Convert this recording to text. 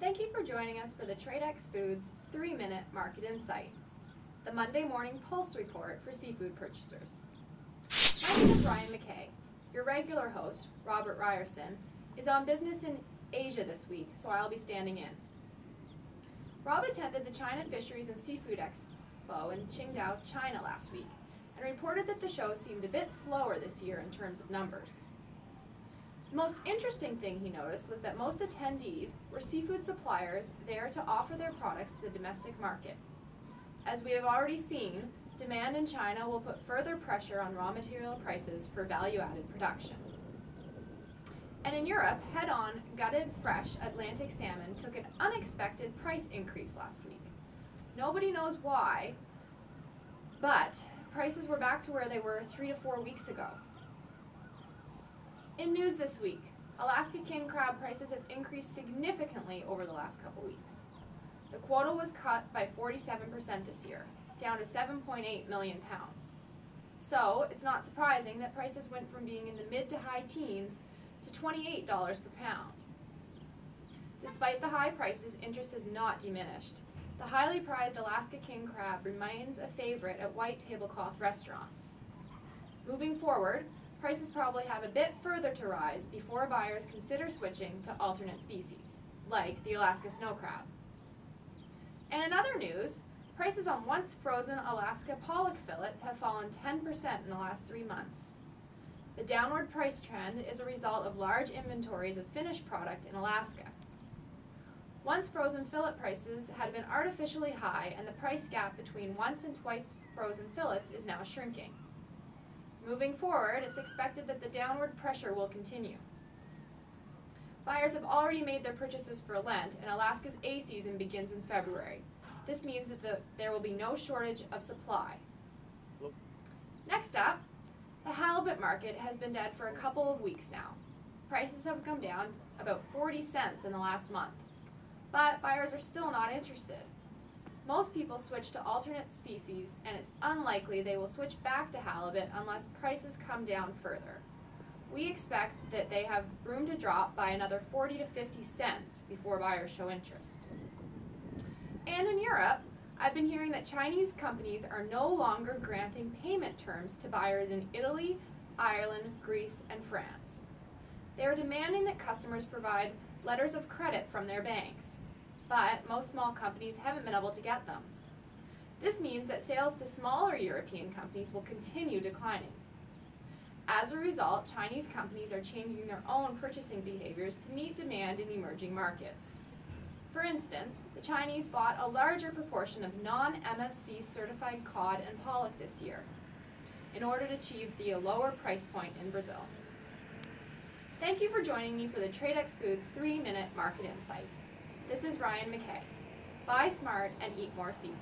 Thank you for joining us for the Tradex Foods 3-Minute Market Insight, the Monday morning pulse report for seafood purchasers. My name is Ryan McKay. Your regular host, Robert Ryerson, is on business in Asia this week, so I'll be standing in. Rob attended the China Fisheries and Seafood Expo in Qingdao, China last week, and reported that the show seemed a bit slower this year in terms of numbers. The most interesting thing he noticed was that most attendees were seafood suppliers there to offer their products to the domestic market. As we have already seen, demand in China will put further pressure on raw material prices for value-added production. And in Europe, head-on, gutted, fresh Atlantic salmon took an unexpected price increase last week. Nobody knows why, but prices were back to where they were 3 to 4 weeks ago. In news this week, Alaska king crab prices have increased significantly over the last couple weeks. The quota was cut by 47% this year, down to 7.8 million pounds. So it's not surprising that prices went from being in the mid to high teens to $28 per pound. Despite the high prices, interest has not diminished. The highly prized Alaska king crab remains a favorite at white tablecloth restaurants. Moving forward, prices probably have a bit further to rise before buyers consider switching to alternate species, like the Alaska snow crab. And in other news, prices on once frozen Alaska Pollock fillets have fallen 10% in the last 3 months. The downward price trend is a result of large inventories of finished product in Alaska. Once frozen fillet prices had been artificially high, and the price gap between once and twice frozen fillets is now shrinking. Moving forward, it's expected that the downward pressure will continue. Buyers have already made their purchases for Lent, and Alaska's A season begins in February. This means that there will be no shortage of supply. Next up, the halibut market has been dead for a couple of weeks now. Prices have come down about 40 cents in the last month, but buyers are still not interested. Most people switch to alternate species, and it's unlikely they will switch back to halibut unless prices come down further. We expect that they have room to drop by another 40 to 50 cents before buyers show interest. And in Europe, I've been hearing that Chinese companies are no longer granting payment terms to buyers in Italy, Ireland, Greece, and France. They are demanding that customers provide letters of credit from their banks, but most small companies haven't been able to get them. This means that sales to smaller European companies will continue declining. As a result, Chinese companies are changing their own purchasing behaviors to meet demand in emerging markets. For instance, the Chinese bought a larger proportion of non-MSC certified cod and pollock this year in order to achieve the lower price point in Brazil. Thank you for joining me for the Tradex Foods 3-Minute Market Insight. This is Ryan McKay. Buy smart and eat more seafood.